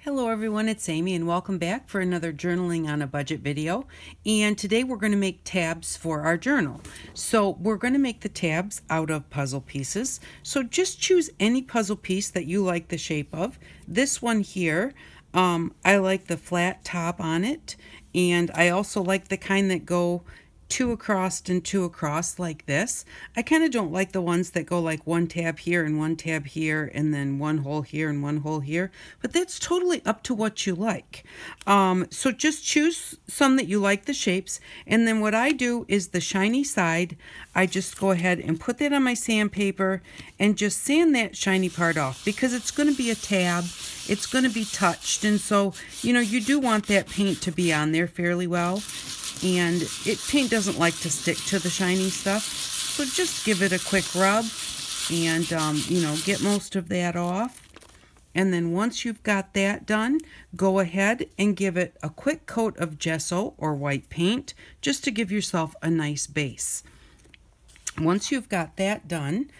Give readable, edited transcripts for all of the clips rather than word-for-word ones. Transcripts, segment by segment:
Hello everyone, it's Amy and welcome back for another journaling on a budget video. And today we're going to make tabs for our journal. So we're going to make the tabs out of puzzle pieces. So just choose any puzzle piece that you like the shape of. This one here, I like the flat top on it, and I also like the kind that go two across and two across like this. I kind of don't like the ones that go like one tab here and one tab here and then one hole here and one hole here, but that's totally up to what you like. So just choose some that you like the shapes, and then what I do is the shiny side, I just go ahead and put that on my sandpaper and just sand that shiny part off, because it's going to be a tab, it's going to be touched, and so you do want that paint to be on there fairly well. And paint doesn't like to stick to the shiny stuff, so just give it a quick rub and get most of that off. And then once you've got that done, go ahead and give it a quick coat of gesso or white paint just to give yourself a nice base. Once you've got that done,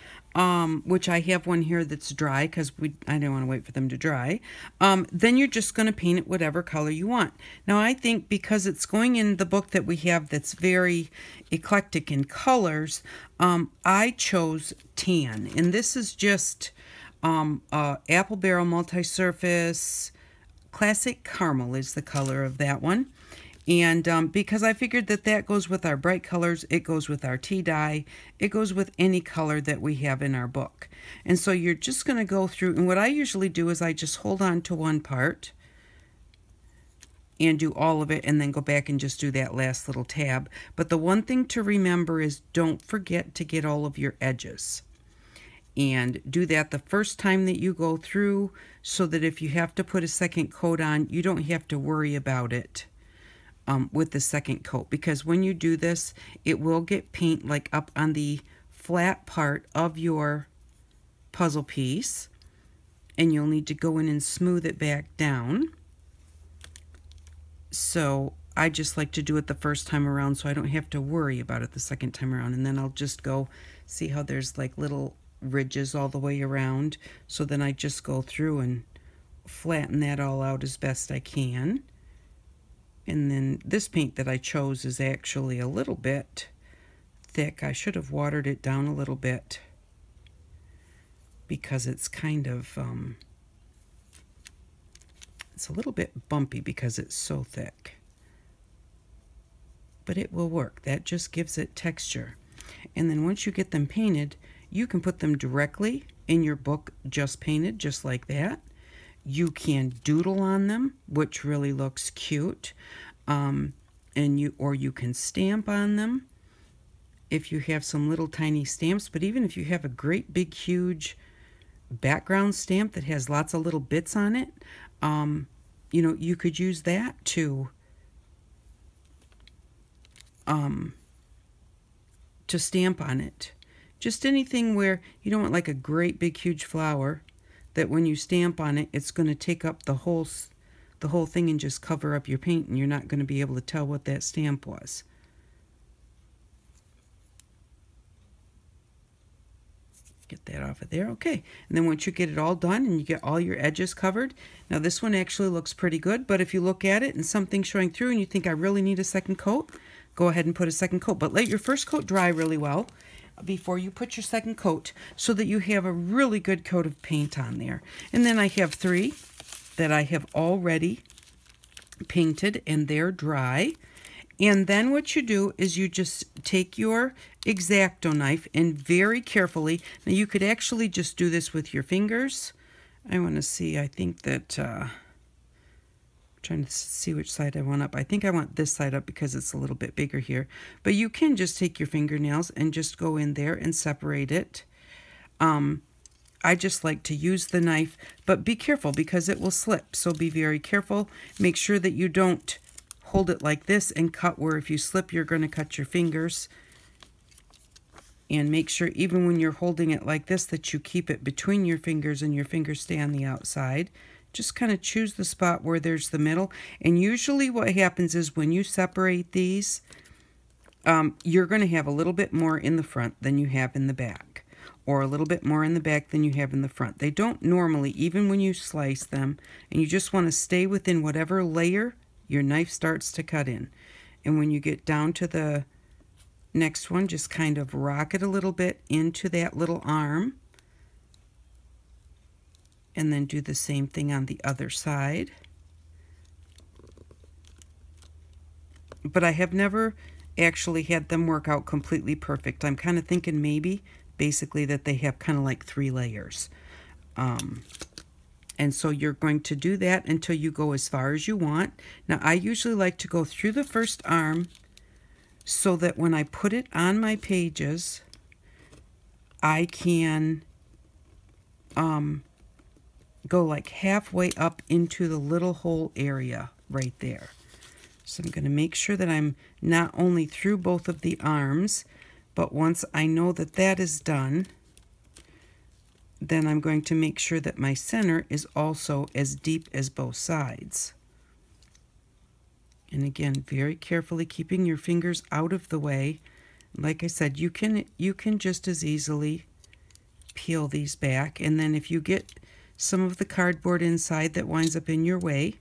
which I have one here that's dry because I don't want to wait for them to dry, then you're just going to paint it whatever color you want. Now I think because it's going in the book that we have that's very eclectic in colors, I chose tan, and this is just Apple Barrel Multi-Surface Classic Caramel is the color of that one. And because I figured that goes with our bright colors, it goes with our tea dye, it goes with any color that we have in our book. And so you're just going to go through, and what I usually do is I just hold on to one part and do all of it, and then go back and just do that last little tab. But the one thing to remember is don't forget to get all of your edges. And do that the first time that you go through, so that if you have to put a second coat on, you don't have to worry about it. With the second coat, because when you do this, it will get paint like up on the flat part of your puzzle piece, and you'll need to go in and smooth it back down. So I just like to do it the first time around so I don't have to worry about it the second time around. And then I'll just go, see how there's like little ridges all the way around, so then I just go through and flatten that all out as best I can. And then this paint that I chose is actually a little bit thick. I should have watered it down a little bit because it's kind of, it's a little bit bumpy because it's so thick. But it will work. That just gives it texture. And then once you get them painted, you can put them directly in your book just painted, just like that. You can doodle on them, which really looks cute, or you can stamp on them if you have some little tiny stamps. But even if you have a great big huge background stamp that has lots of little bits on it, you could use that to stamp on it. Just anything where you don't want like a great big huge flower that when you stamp on it, it's going to take up the whole thing and just cover up your paint, and you're not going to be able to tell what that stamp was. Get that off of there. Okay, and then once you get it all done and you get all your edges covered, now this one actually looks pretty good, but if you look at it and something's showing through and you think I really need a second coat, go ahead and put a second coat. But let your first coat dry really well before you put your second coat, so that you have a really good coat of paint on there. And then I have 3 that I have already painted, and they're dry. And then what you do is you just take your X-Acto knife and very carefully, now you could actually just do this with your fingers. I want to see, I think that trying to see which side I want up. I think I want this side up because it's a little bit bigger here. But you can just take your fingernails and just go in there and separate it. I just like to use the knife, but be careful because it will slip. So be very careful. Make sure that you don't hold it like this and cut where if you slip, you're going to cut your fingers. And make sure even when you're holding it like this that you keep it between your fingers and your fingers stay on the outside. Just kind of choose the spot where there's the middle. And usually what happens is when you separate these, you're going to have a little bit more in the front than you have in the back. or a little bit more in the back than you have in the front. They don't normally, even when you slice them, and you just want to stay within whatever layer your knife starts to cut in. And when you get down to the next one, just kind of rock it a little bit into that little arm, and then do the same thing on the other side. But I have never actually had them work out completely perfect. I'm kind of thinking maybe basically that they have kind of like 3 layers. And so you're going to do that until you go as far as you want. Now I usually like to go through the first arm so that when I put it on my pages, I can go like halfway up into the little hole area right there. So I'm going to make sure that I'm not only through both of the arms, but once I know that that is done, then I'm going to make sure that my center is also as deep as both sides. And again, very carefully keeping your fingers out of the way. Like I said, you can just as easily peel these back, and then if you get some of the cardboard inside that winds up in your way,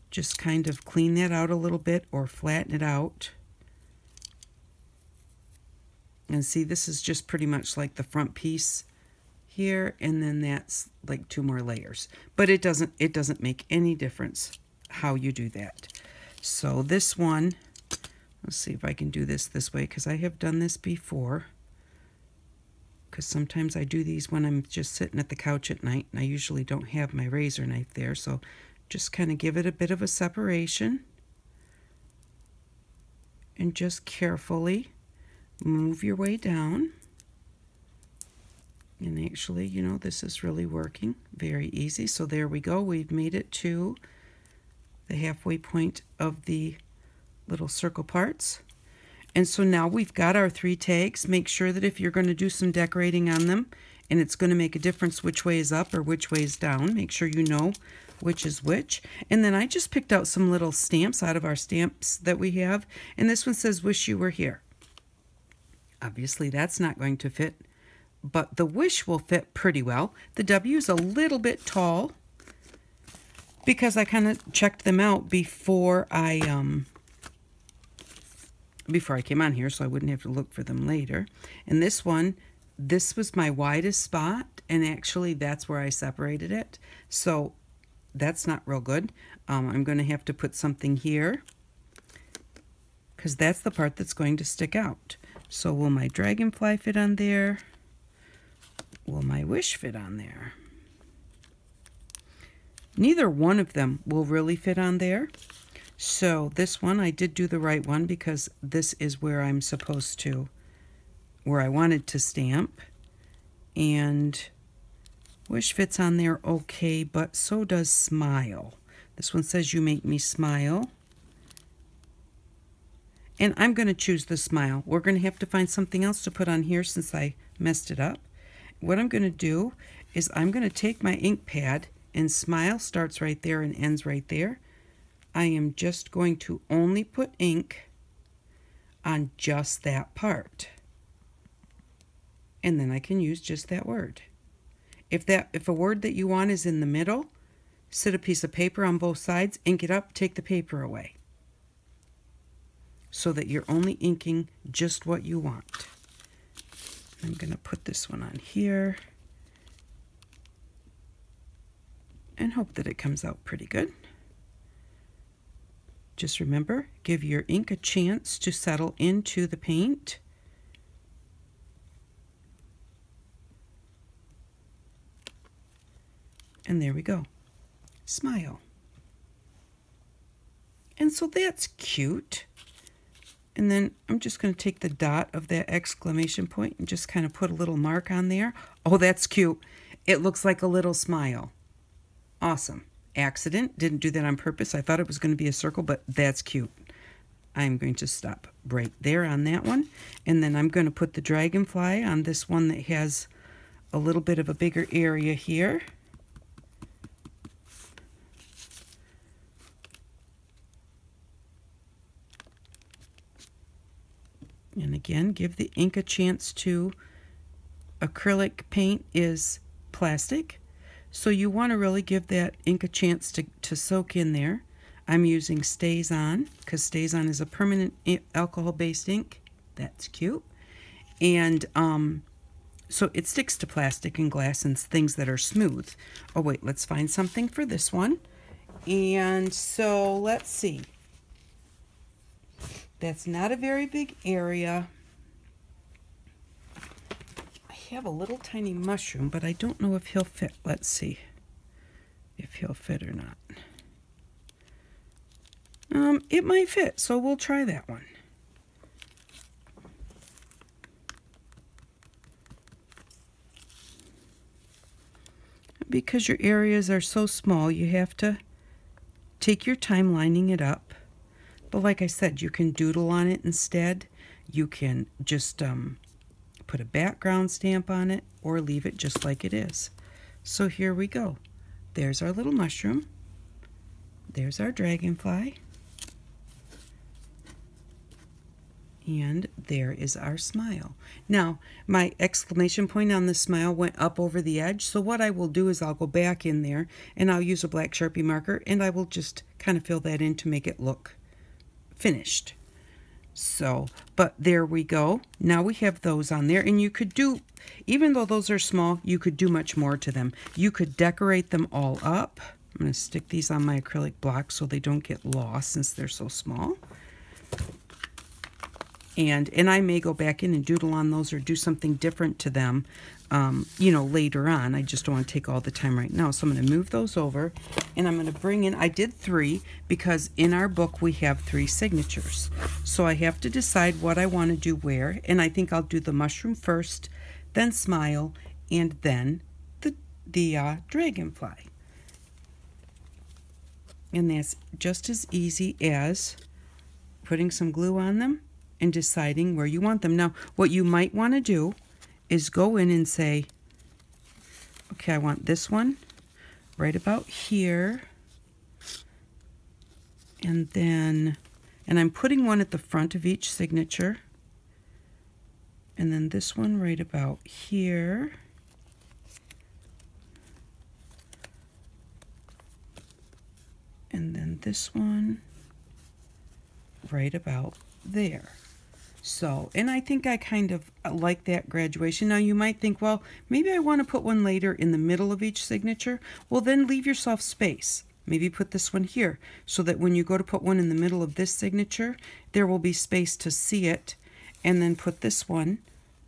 just kind of clean that out a little bit or flatten it out. And see, this is just pretty much like the front piece here, and then that's like 2 more layers. But it doesn't make any difference how you do that. So this one, let's see if I can do this way, because I have done this before. Because sometimes I do these when I'm just sitting at the couch at night, and I usually don't have my razor knife there, so just kind of give it a bit of a separation. And just carefully move your way down. And actually, you know, this is really working very easy. So there we go. We've made it to the halfway point of the little circle parts. And so now we've got our 3 tags. Make sure that if you're going to do some decorating on them, and it's going to make a difference which way is up or which way is down, make sure you know which is which. And then I just picked out some little stamps out of our stamps that we have. And this one says, "Wish you were here." Obviously, that's not going to fit, but the wish will fit pretty well. The W is a little bit tall because I kind of checked them out before I came on here, so I wouldn't have to look for them later. And this one, this was my widest spot, and actually that's where I separated it. So that's not real good. I'm going to have to put something here because that's the part that's going to stick out. So will my dragonfly fit on there? Will my wish fit on there? Neither one of them will really fit on there. So this one, I did do the right one because this is where I'm supposed to, where I wanted to stamp. And wish fits on there okay, but so does smile. This one says, "You make me smile." And I'm going to choose the smile. We're going to have to find something else to put on here since I messed it up. What I'm going to do is I'm going to take my ink pad, and smile starts right there and ends right there. I am just going to only put ink on just that part. And then I can use just that word. If a word that you want is in the middle, sit a piece of paper on both sides, ink it up, take the paper away, so that you're only inking just what you want. I'm going to put this one on here and hope that it comes out pretty good. Just remember, give your ink a chance to settle into the paint. And there we go. Smile. And so that's cute. And then I'm just going to take the dot of that exclamation point and just kind of put a little mark on there. Oh, that's cute. It looks like a little smile. Awesome. Accident. Didn't do that on purpose. I thought it was going to be a circle, but that's cute. I'm going to stop right there on that one. And then I'm going to put the dragonfly on this one that has a little bit of a bigger area here. And again, give the ink a chance to acrylic paint is plastic, so you want to really give that ink a chance to soak in there. I'm using StazOn because StazOn is a permanent alcohol-based ink. That's cute. And so it sticks to plastic and glass and things that are smooth. Oh wait, let's find something for this one. And so let's see. That's not a very big area. I have a little tiny mushroom, but I don't know if he'll fit. Let's see if he'll fit or not. It might fit, so we'll try that one. Because your areas are so small, you have to take your time lining it up. But like I said, you can doodle on it instead. You can just put a background stamp on it or leave it just like it is. So here we go. There's our little mushroom. There's our dragonfly. And there is our smile. Now, my exclamation point on the smile went up over the edge. So what I will do is I'll go back in there and I'll use a black Sharpie marker and I will just kind of fill that in to make it look finished. So, but there we go. Now we have those on there, and you could do, even though those are small, you could do much more to them. You could decorate them all up. I'm going to stick these on my acrylic block so they don't get lost since they're so small. And I may go back in and doodle on those or do something different to them, you know, later on. I just don't want to take all the time right now. So I'm going to move those over, and I'm going to bring in, I did 3 because in our book we have 3 signatures. So I have to decide what I want to do where, and I think I'll do the mushroom first, then smile, and then the dragonfly. And that's just as easy as putting some glue on them and deciding where you want them. Now, what you might want to do is go in and say, okay, I want this one right about here. And then, and I'm putting one at the front of each signature. And then this one right about here. And then this one right about there. So, and I think I kind of like that graduation. Now you might think, well, maybe I want to put one later in the middle of each signature. Well, then leave yourself space. Maybe put this one here so that when you go to put one in the middle of this signature, there will be space to see it. And then put this one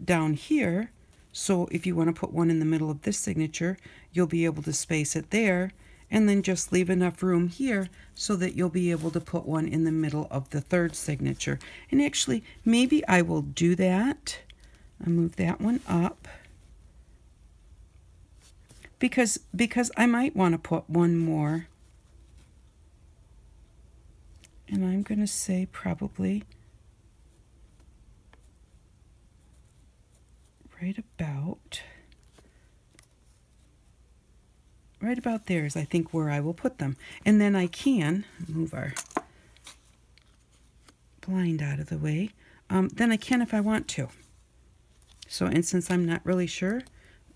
down here. So if you want to put one in the middle of this signature, you'll be able to space it there. And then just leave enough room here so that you'll be able to put one in the middle of the 3rd signature. And actually, maybe I will do that. I'll move that one up. Because I might want to put one more. And I'm going to say probably right about there is, I think, where I will put them. And then I can move our blind out of the way. Then I can if I want to. So, and since I'm not really sure,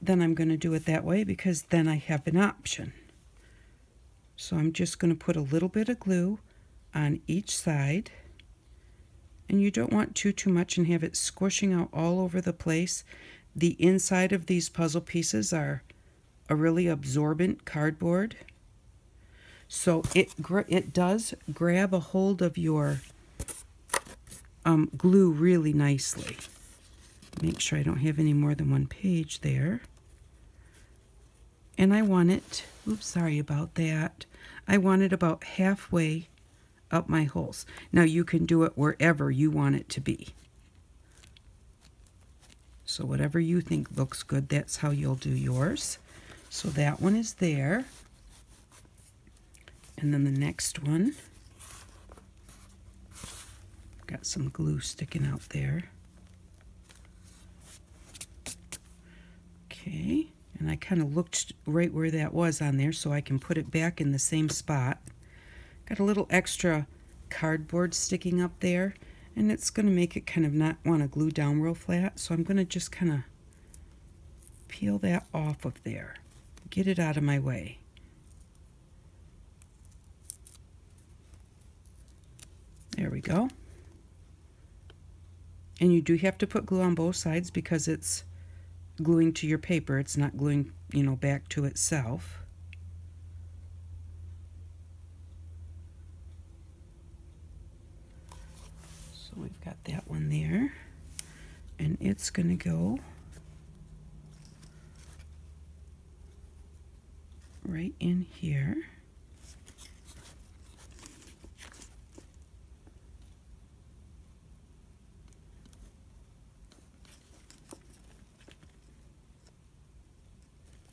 then I'm going to do it that way because then I have an option. So I'm just going to put a little bit of glue on each side. And you don't want too much and have it squishing out all over the place. The inside of these puzzle pieces are a really absorbent cardboard, so it does grab a hold of your glue really nicely. Make sure I don't have any more than one page there. And I want it, oops, sorry about that. I want it about halfway up my holes. Now you can do it wherever you want it to be. So whatever you think looks good, that's how you'll do yours. So that one is there. And then the next one, got some glue sticking out there. Okay, and I kind of looked right where that was on there so I can put it back in the same spot. Got a little extra cardboard sticking up there, and it's going to make it kind of not want to glue down real flat, so I'm going to just kind of peel that off of there. Get it out of my way. There we go. And you do have to put glue on both sides because it's gluing to your paper. It's not gluing, you know, back to itself. So we've got that one there. And it's going to go right in here.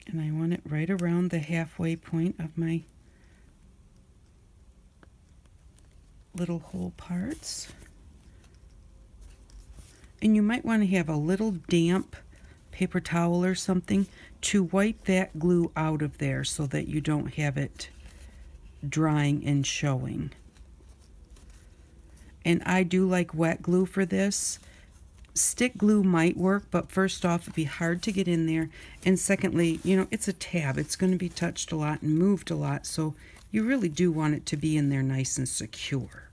And I want it right around the halfway point of my little hole parts. And you might want to have a little damp paper towel or something to wipe that glue out of there so that you don't have it drying and showing. And I do like wet glue for this. Stick glue might work, but first off, it'd be hard to get in there. And secondly, you know, it's a tab. It's going to be touched a lot and moved a lot, so you really do want it to be in there nice and secure.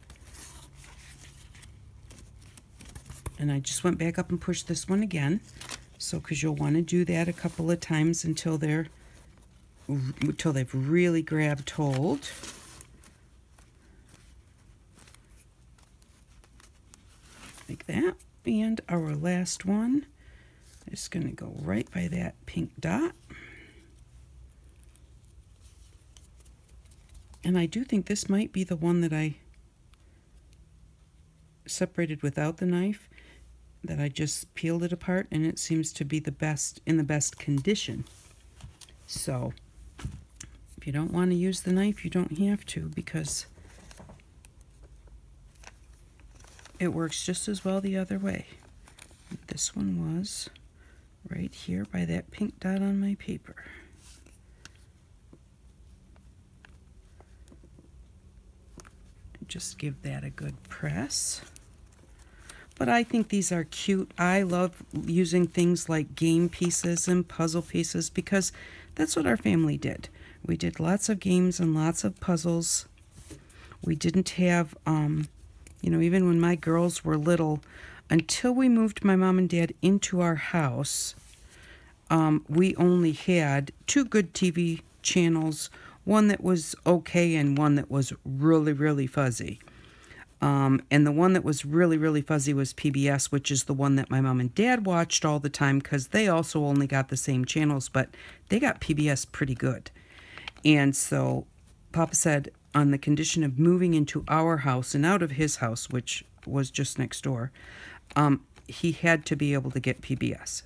And I just went back up and pushed this one again. So, because you'll want to do that a couple of times until they've really grabbed hold. Like that. And our last one is going to go right by that pink dot. And I do think this might be the one that I separated without the knife, that I just peeled it apart, and it seems to be the best, in the best condition. So if you don't want to use the knife, you don't have to, because it works just as well the other way. This one was right here by that pink dot on my paper. Just give that a good press. But I think these are cute. I love using things like game pieces and puzzle pieces because that's what our family did. We did lots of games and lots of puzzles. We didn't have, you know, even when my girls were little, until we moved my mom and dad into our house, we only had 2 good TV channels, one that was okay and one that was really, really fuzzy. And the one that was really, really fuzzy was PBS, which is the one that my mom and dad watched all the time because they also only got the same channels, but they got PBS pretty good. And so Papa said, on the condition of moving into our house and out of his house, which was just next door, he had to be able to get PBS.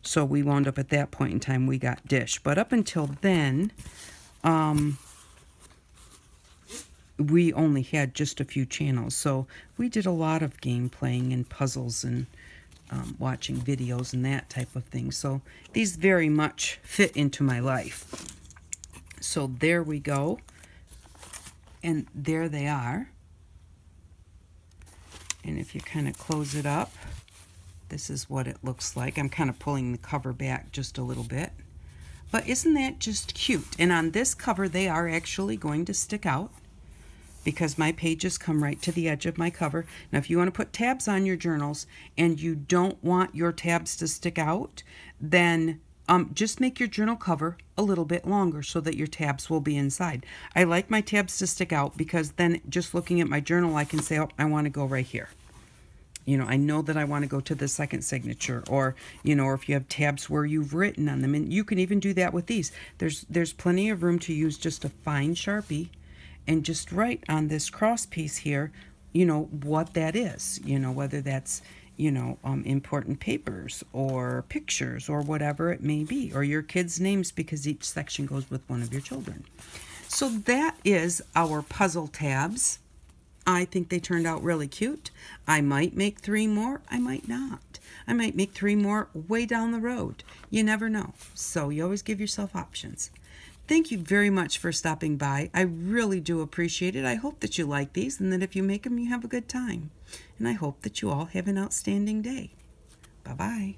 So we wound up at that point in time, we got Dish. But up until then, we only had just a few channels. So we did a lot of game playing and puzzles and watching videos and that type of thing. So these very much fit into my life. So there we go. And there they are. And if you kind of close it up, this is what it looks like. I'm kind of pulling the cover back just a little bit. But isn't that just cute? And on this cover, they are actually going to stick out because my pages come right to the edge of my cover. Now, if you want to put tabs on your journals and you don't want your tabs to stick out, then just make your journal cover a little bit longer so that your tabs will be inside. I like my tabs to stick out because then just looking at my journal, I can say, oh, I want to go right here. You know, I know that I want to go to the second signature, or, you know, or if you have tabs where you've written on them, and you can even do that with these. There's plenty of room to use just a fine Sharpie and just write on this cross piece here, you know, what that is, you know, whether that's, you know, important papers or pictures or whatever it may be, or your kids' names, because each section goes with one of your children. So that is our puzzle tabs. I think they turned out really cute. I might make 3 more. I might not. I might make 3 more way down the road. You never know. So you always give yourself options. Thank you very much for stopping by. I really do appreciate it. I hope that you like these and that if you make them, you have a good time. And I hope that you all have an outstanding day. Bye-bye.